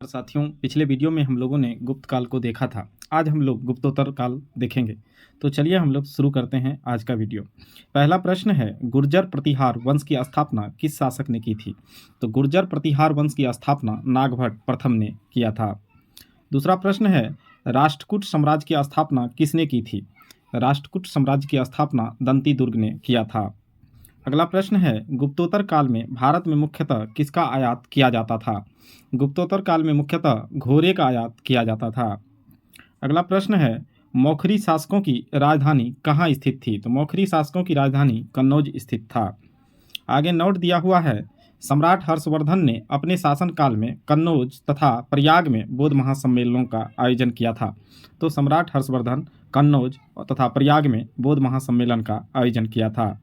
साथियों, पिछले वीडियो में हम लोगों ने गुप्त काल को देखा था। आज हम लोग गुप्तोत्तर काल देखेंगे। तो चलिए हम लोग शुरू करते हैं आज का वीडियो। पहला प्रश्न है, गुर्जर प्रतिहार वंश की स्थापना किस शासक ने की थी? तो गुर्जर प्रतिहार वंश की स्थापना नागभट्ट प्रथम ने किया था। दूसरा प्रश्न है, राष्ट्रकूट साम्राज्य की स्थापना किसने की थी? राष्ट्रकूट साम्राज्य की स्थापना दंती दुर्ग ने किया था। अगला प्रश्न है, गुप्तोत्तर काल में भारत में मुख्यतः किसका आयात किया जाता था? गुप्तोत्तर काल में मुख्यतः घोड़े का आयात किया जाता था। अगला प्रश्न है, मौखरी शासकों की राजधानी कहाँ स्थित थी? तो मौखरी शासकों की राजधानी कन्नौज स्थित था। आगे नोट दिया हुआ है, सम्राट हर्षवर्धन ने अपने शासनकाल में कन्नौज तथा प्रयाग में बौद्ध महासम्मेलनों का आयोजन किया था। तो सम्राट हर्षवर्धन कन्नौज तथा प्रयाग में बौद्ध महासम्मेलन का आयोजन किया था।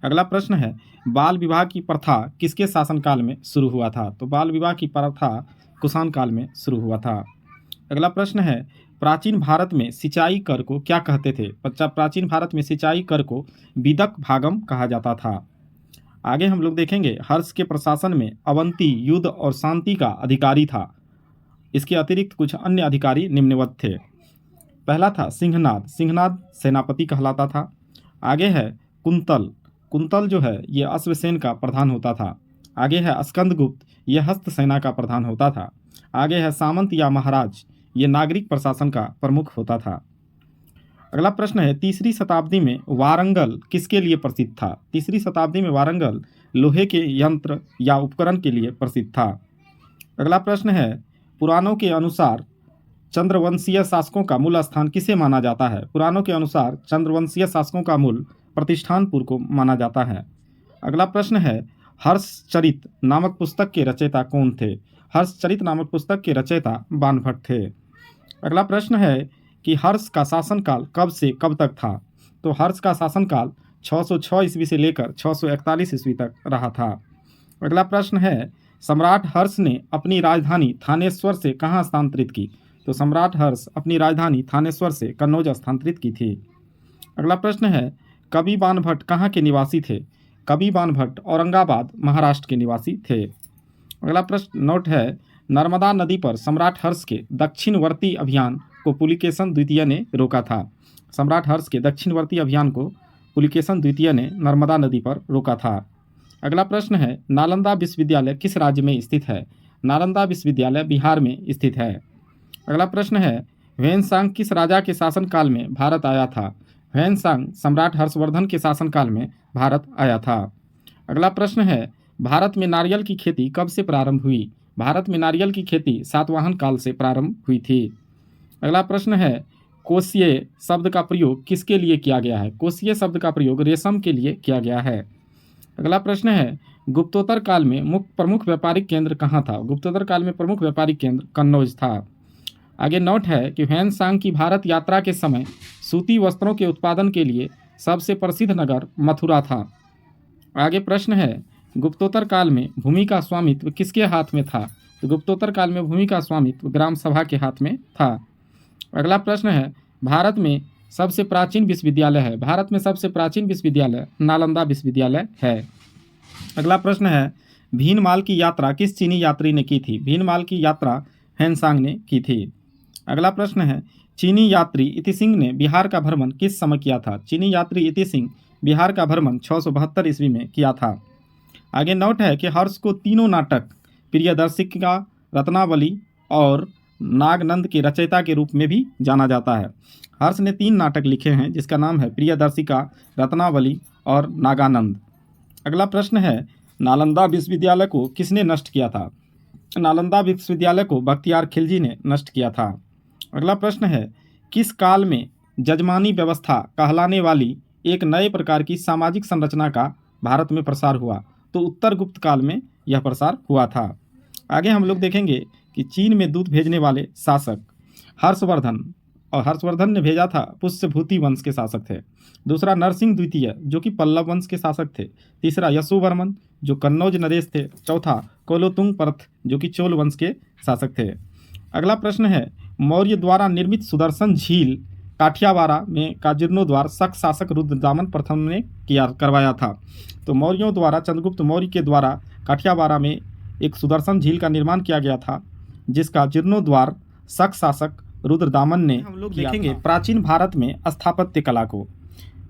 अगला प्रश्न है, बाल विवाह की प्रथा किसके शासनकाल में शुरू हुआ था? तो बाल विवाह की प्रथा कुषाण काल में शुरू हुआ था। अगला प्रश्न है, प्राचीन भारत में सिंचाई कर को क्या कहते थे? प्राचीन भारत में सिंचाई कर को विदक भागम कहा जाता था। आगे हम लोग देखेंगे, हर्ष के प्रशासन में अवंती युद्ध और शांति का अधिकारी था। इसके अतिरिक्त कुछ अन्य अधिकारी निम्नवत थे। पहला था सिंहनाद। सिंहनाद सेनापति कहलाता था। आगे है कुंतल। कुंतल जो है ये अश्वसेन का प्रधान होता था। आगे है स्कंदगुप्त, ये हस्त सेना का प्रधान होता था। आगे है सामंत या महाराज, ये नागरिक प्रशासन का प्रमुख होता था। अगला प्रश्न है, तीसरी शताब्दी में वारंगल किसके लिए प्रसिद्ध था? तीसरी शताब्दी में वारंगल लोहे के यंत्र या उपकरण के लिए प्रसिद्ध था। अगला प्रश्न है, पुराणों के अनुसार चंद्रवंशीय शासकों का मूल स्थान किसे माना जाता है? पुराणों के अनुसार चंद्रवंशीय शासकों का मूल प्रतिष्ठानपुर को माना जाता है। अगला प्रश्न है, हर्षचरित नामक पुस्तक के रचयिता कौन थे? हर्षचरित नामक पुस्तक के रचयिता बाणभट्ट थे। अगला प्रश्न है कि हर्ष का शासनकाल कब से कब तक था? तो हर्ष का शासनकाल 606 ईस्वी से लेकर 641 ईस्वी तक रहा था। अगला प्रश्न है, सम्राट हर्ष ने अपनी राजधानी थानेश्वर से कहाँ स्थानांतरित की? तो सम्राट हर्ष अपनी राजधानी थानेश्वर से कन्नौज स्थानांतरित की थी। अगला प्रश्न है, कवि बाणभट्ट कहाँ के निवासी थे? कवि बाणभट्ट औरंगाबाद महाराष्ट्र के निवासी थे। अगला प्रश्न नोट है, नर्मदा नदी पर सम्राट हर्ष के दक्षिणवर्ती अभियान को पुलिकेशन द्वितीय ने रोका था। सम्राट हर्ष के दक्षिणवर्ती अभियान को पुलिकेशन द्वितीय ने नर्मदा नदी पर रोका था। अगला प्रश्न है, नालंदा विश्वविद्यालय किस राज्य में स्थित है? नालंदा विश्वविद्यालय बिहार में स्थित है। अगला प्रश्न है, ह्वेनसांग किस राजा के शासनकाल में भारत आया था? ह्वेनसांग सम्राट हर्षवर्धन के शासनकाल में भारत आया था। अगला प्रश्न है, भारत में नारियल की खेती कब से प्रारंभ हुई? भारत में नारियल की खेती सातवाहन काल से प्रारंभ हुई थी। अगला प्रश्न है, कोशीय शब्द का प्रयोग किसके लिए किया गया है? कोशीय शब्द का प्रयोग रेशम के लिए किया गया है। अगला प्रश्न है, गुप्तोत्तर काल में प्रमुख व्यापारिक केंद्र कहाँ था? गुप्तोत्तर काल में प्रमुख व्यापारिक केंद्र कन्नौज था। आगे नोट है कि ह्वेनसांग की भारत यात्रा के समय सूती वस्त्रों के उत्पादन के लिए सबसे प्रसिद्ध नगर मथुरा था। आगे प्रश्न है, गुप्तोत्तर काल में भूमि का स्वामित्व किसके हाथ में था? तो गुप्तोत्तर काल में भूमि का स्वामित्व ग्राम सभा के हाथ में था। अगला प्रश्न है, भारत में सबसे प्राचीन विश्वविद्यालय है? भारत में सबसे प्राचीन विश्वविद्यालय नालंदा विश्वविद्यालय है। अगला प्रश्न है, भीनमाल की यात्रा किस चीनी यात्री ने की थी? भीनमाल की यात्रा ह्वेनसांग ने की थी। अगला प्रश्न है, चीनी यात्री इतिसिंह ने बिहार का भ्रमण किस समय किया था? चीनी यात्री इतिसिंह बिहार का भ्रमण 672 ईस्वी में किया था। आगे नोट है कि हर्ष को तीनों नाटक प्रियदर्शिका, रत्नावली और नागनंद के रचयिता के रूप में भी जाना जाता है। हर्ष ने 3 नाटक लिखे हैं जिसका नाम है प्रियदर्शिका, रत्नावली और नागानंद। अगला प्रश्न है, नालंदा विश्वविद्यालय को किसने नष्ट किया था? नालंदा विश्वविद्यालय को बख्तियार खिलजी ने नष्ट किया था। अगला प्रश्न है, किस काल में जजमानी व्यवस्था कहलाने वाली एक नए प्रकार की सामाजिक संरचना का भारत में प्रसार हुआ? तो उत्तर गुप्त काल में यह प्रसार हुआ था। आगे हम लोग देखेंगे कि चीन में दूध भेजने वाले शासक हर्षवर्धन, और हर्षवर्धन ने भेजा था पुष्यभूति वंश के शासक थे। दूसरा नरसिंह द्वितीय जो कि पल्लव वंश के शासक थे। तीसरा यशोवर्मन जो कन्नौज नरेश थे। चौथा कोलोतुंग परथ जो कि चोल वंश के शासक थे। अगला प्रश्न है, मौर्य द्वारा निर्मित सुदर्शन झील काठियावाड़ा में का जीर्णोद्वार शक शासक रुद्रदामन प्रथम ने करवाया था। तो मौर्यों द्वारा चंद्रगुप्त मौर्य के द्वारा काठियावाड़ा में एक सुदर्शन झील का निर्माण किया गया था। जिसका जीर्णोद्वार शक शासक रुद्रदामन ने हम लोग देखेंगे प्राचीन भारत में स्थापत्य कला को।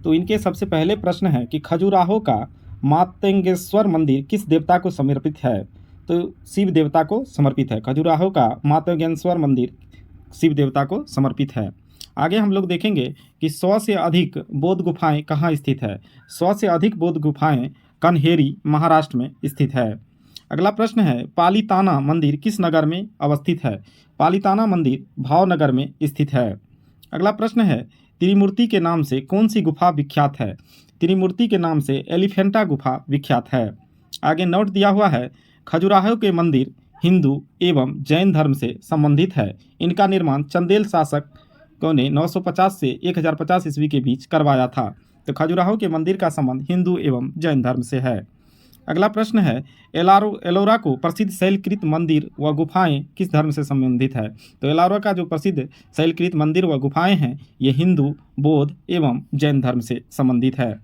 तो इनके सबसे पहले प्रश्न है कि खजुराहो का मातंगेश्वर मंदिर किस देवता को समर्पित है? तो शिव देवता को समर्पित है। खजुराहो का मातंगेश्वर मंदिर शिव देवता को समर्पित है। आगे हम लोग देखेंगे कि 100 से अधिक बौद्ध गुफाएं कहाँ स्थित है? 100 से अधिक बौद्ध गुफाएं कन्हेरी महाराष्ट्र में स्थित है। अगला प्रश्न है पालीताना मंदिर किस नगर में अवस्थित है? पालीताना मंदिर भावनगर में स्थित है। अगला प्रश्न है त्रिमूर्ति के नाम से कौन सी गुफा विख्यात है? त्रिमूर्ति के नाम से एलिफेंटा गुफा विख्यात है। आगे नोट दिया हुआ है खजुराहो के मंदिर हिंदू एवं जैन धर्म से संबंधित है। इनका निर्माण चंदेल शासकों ने 950 से 1050 ईस्वी के बीच करवाया था। तो खजुराहो के मंदिर का संबंध हिंदू एवं जैन धर्म से है। अगला प्रश्न है एलोरा को प्रसिद्ध शैलकृत मंदिर व गुफाएं किस धर्म से संबंधित है? तो एलोरा का जो प्रसिद्ध शैलकृत मंदिर व गुफाएं हैं ये हिंदू, बौद्ध एवं जैन धर्म से संबंधित है।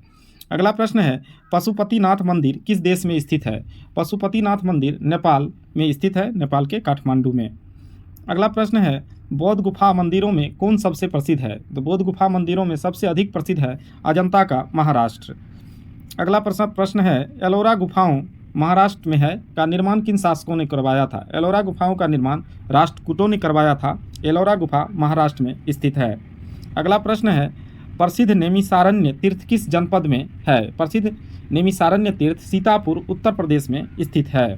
अगला प्रश्न है पशुपतिनाथ मंदिर किस देश में स्थित है? पशुपतिनाथ मंदिर नेपाल में स्थित है, नेपाल के काठमांडू में। अगला प्रश्न है बौद्ध गुफा मंदिरों में कौन सबसे प्रसिद्ध है? तो बौद्ध गुफा मंदिरों में सबसे अधिक प्रसिद्ध है अजंता का महाराष्ट्र। अगला प्रश्न है एलोरा गुफाओं महाराष्ट्र में है का निर्माण किन शासकों ने करवाया था? एलोरा गुफाओं का निर्माण राष्ट्रकूटों ने करवाया था। एलोरा गुफा महाराष्ट्र में स्थित है। अगला प्रश्न है प्रसिद्ध नैमिषारण्य तीर्थ किस जनपद में है? प्रसिद्ध नैमिषारण्य तीर्थ सीतापुर उत्तर प्रदेश में स्थित है।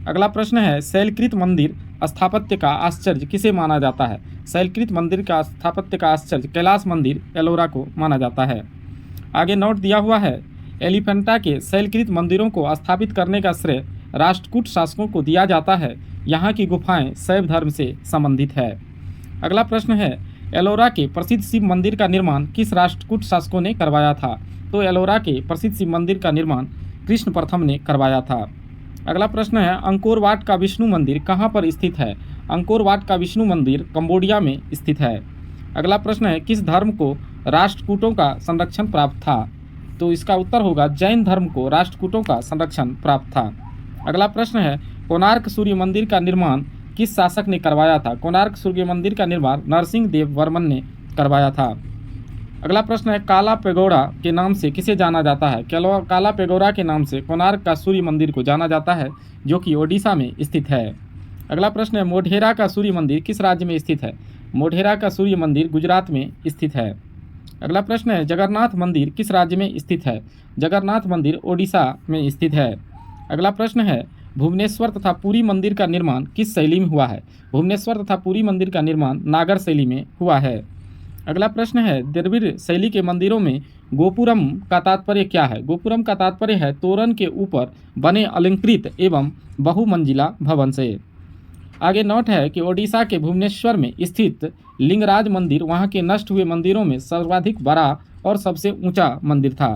अगला प्रश्न है शैलकृत मंदिर स्थापत्य का आश्चर्य किसे माना जाता है? शैलकृत मंदिर का स्थापत्य का आश्चर्य कैलाश मंदिर एलोरा को माना जाता है। आगे नोट दिया हुआ है एलिफेंटा के शैलकृत मंदिरों को स्थापित करने का श्रेय राष्ट्रकूट शासकों को दिया जाता है। यहाँ की गुफाएं शैव धर्म से संबंधित है। अगला प्रश्न है एलोरा के प्रसिद्ध शिव मंदिर का निर्माण किस राष्ट्रकूट शासकों ने करवाया था? तो एलोरा के प्रसिद्ध शिव मंदिर का निर्माण कृष्ण प्रथम ने करवाया था। अगला प्रश्न है अंकोर वाट का विष्णु मंदिर कहाँ पर स्थित है? अंकोर वाट का विष्णु मंदिर कंबोडिया में स्थित है। अगला प्रश्न है किस धर्म को राष्ट्रकूटों का संरक्षण प्राप्त था? तो इसका उत्तर होगा जैन धर्म को राष्ट्रकूटों का संरक्षण प्राप्त था। अगला प्रश्न है कोणार्क सूर्य मंदिर का निर्माण किस शासक ने करवाया था? कोणार्क सूर्य मंदिर का निर्माण नरसिंह देव वर्मन ने करवाया था। अगला प्रश्न है काला पेगोड़ा के नाम से किसे जाना जाता है? काला पेगोड़ा के नाम से कोणार्क का सूर्य मंदिर को जाना जाता है जो कि ओडिशा में स्थित है। अगला प्रश्न है मोढेरा का सूर्य मंदिर किस राज्य में स्थित है? मोढेरा का सूर्य मंदिर गुजरात में स्थित है। अगला प्रश्न है जगन्नाथ मंदिर किस राज्य में स्थित है? जगन्नाथ मंदिर ओडिशा में स्थित है। अगला प्रश्न है भुवनेश्वर तथा पुरी मंदिर का निर्माण किस शैली में हुआ है? भुवनेश्वर तथा पुरी मंदिर का निर्माण नागर शैली में हुआ है। अगला प्रश्न है द्रविड़ शैली के मंदिरों में गोपुरम का तात्पर्य क्या है? गोपुरम का तात्पर्य है तोरण के ऊपर बने अलंकृत एवं बहुमंजिला भवन से। आगे नोट है कि ओडिशा के भुवनेश्वर में स्थित लिंगराज मंदिर वहां के नष्ट हुए मंदिरों में सर्वाधिक बड़ा और सबसे ऊंचा मंदिर था।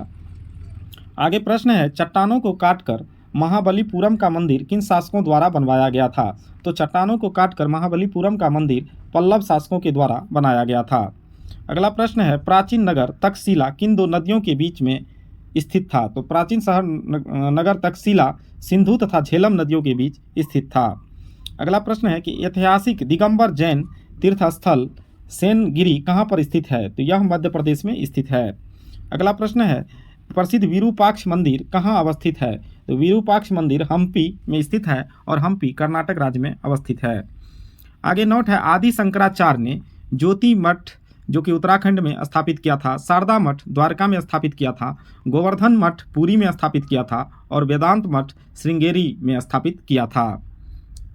आगे प्रश्न है चट्टानों को काटकर महाबलीपुरम का मंदिर किन शासकों द्वारा बनवाया गया था? तो चट्टानों को काटकर महाबलीपुरम का मंदिर पल्लव शासकों के द्वारा बनाया गया था। अगला प्रश्न है प्राचीन नगर तक्षशिला किन दो नदियों के बीच में स्थित था? तो प्राचीन शहर नगर तक्षशिला सिंधु तथा झेलम नदियों के बीच स्थित था। अगला प्रश्न है कि ऐतिहासिक दिगंबर जैन तीर्थ स्थल सेनगिरी कहाँ पर स्थित है? तो यह मध्य प्रदेश में स्थित है। अगला प्रश्न है प्रसिद्ध विरूपाक्ष मंदिर कहाँ अवस्थित है? तो विरूपाक्ष मंदिर हम्पी में स्थित है और हम्पी कर्नाटक राज्य में अवस्थित है। आगे नोट है आदि शंकराचार्य ने ज्योति मठ जो कि उत्तराखंड में स्थापित किया था, शारदा मठ द्वारका में स्थापित किया था, गोवर्धन मठ पुरी में स्थापित किया था और वेदांत मठ श्रृंगेरी में स्थापित किया था।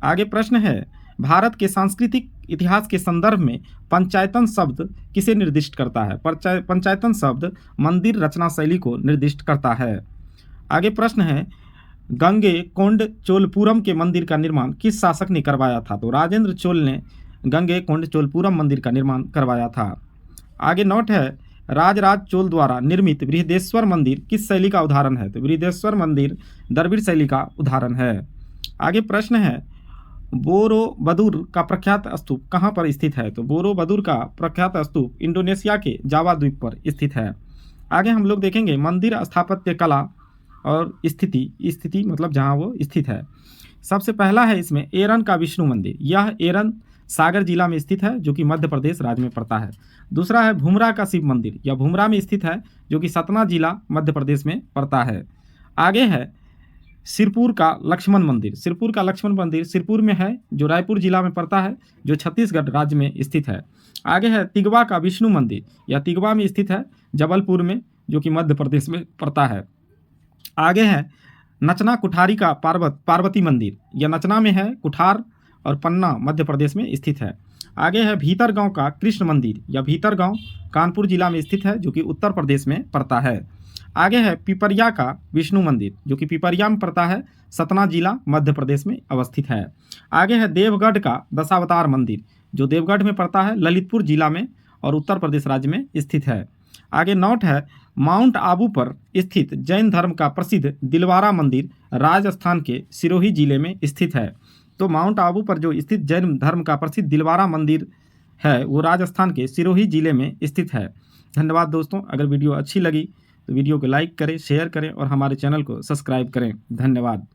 आगे प्रश्न है भारत के सांस्कृतिक इतिहास के संदर्भ में पंचायतन शब्द किसे निर्दिष्ट करता है? पंचायतन शब्द मंदिर रचना शैली को निर्दिष्ट करता है। आगे प्रश्न है गंगे कोंड चोलपुरम के मंदिर का निर्माण किस शासक ने करवाया था? तो राजेंद्र चोल ने गंगे कोंड चोलपुरम मंदिर का निर्माण करवाया था। आगे नोट है राजराज चोल द्वारा निर्मित बृहदेश्वर मंदिर किस शैली का उदाहरण है? तो बृहदेश्वर मंदिर द्रविड़ शैली का उदाहरण है। आगे प्रश्न है बोरोबदुर का प्रख्यात स्तूप कहाँ पर स्थित है? तो बोरोबदुर का प्रख्यात स्तूप इंडोनेशिया के जावा द्वीप पर स्थित है। आगे हम लोग देखेंगे मंदिर स्थापत्य कला और स्थिति मतलब जहाँ वो स्थित है। सबसे पहला है इसमें एरन का विष्णु मंदिर। यह एरन सागर जिला में स्थित है जो कि मध्य प्रदेश राज्य में पड़ता है। दूसरा है भुमरा का शिव मंदिर। यह भुमरा में स्थित है जो कि सतना जिला मध्य प्रदेश में पड़ता है। आगे है सिरपुर का लक्ष्मण मंदिर। सिरपुर का लक्ष्मण मंदिर सिरपुर में है जो रायपुर जिला में पड़ता है जो छत्तीसगढ़ राज्य में स्थित है। आगे है तिगवा का विष्णु मंदिर। यह तिगवा में स्थित है जबलपुर में जो कि मध्य प्रदेश में पड़ता है। आगे है नचना कुठारी का पार्वती मंदिर। यह नचना में है, कुठार और पन्ना मध्य प्रदेश में स्थित है। आगे है भीतरगांव का कृष्ण मंदिर। यह भीतरगांव कानपुर जिला में स्थित है जो कि उत्तर प्रदेश में पड़ता है। आगे है पिपरिया का विष्णु मंदिर जो कि पिपरिया में पड़ता है, सतना जिला मध्य प्रदेश में अवस्थित है। आगे है देवगढ़ का दशावतार मंदिर जो देवगढ़ में पड़ता है, ललितपुर जिला में और उत्तर प्रदेश राज्य में स्थित है। आगे नौट है माउंट आबू पर स्थित जैन धर्म का प्रसिद्ध दिलवारा मंदिर राजस्थान के सिरोही जिले में स्थित है। तो माउंट आबू पर जो स्थित जैन धर्म का प्रसिद्ध दिलवारा मंदिर है वो राजस्थान के सिरोही जिले में स्थित है। धन्यवाद दोस्तों। अगर वीडियो अच्छी लगी तो वीडियो को लाइक करें, शेयर करें और हमारे चैनल को सब्सक्राइब करें। धन्यवाद।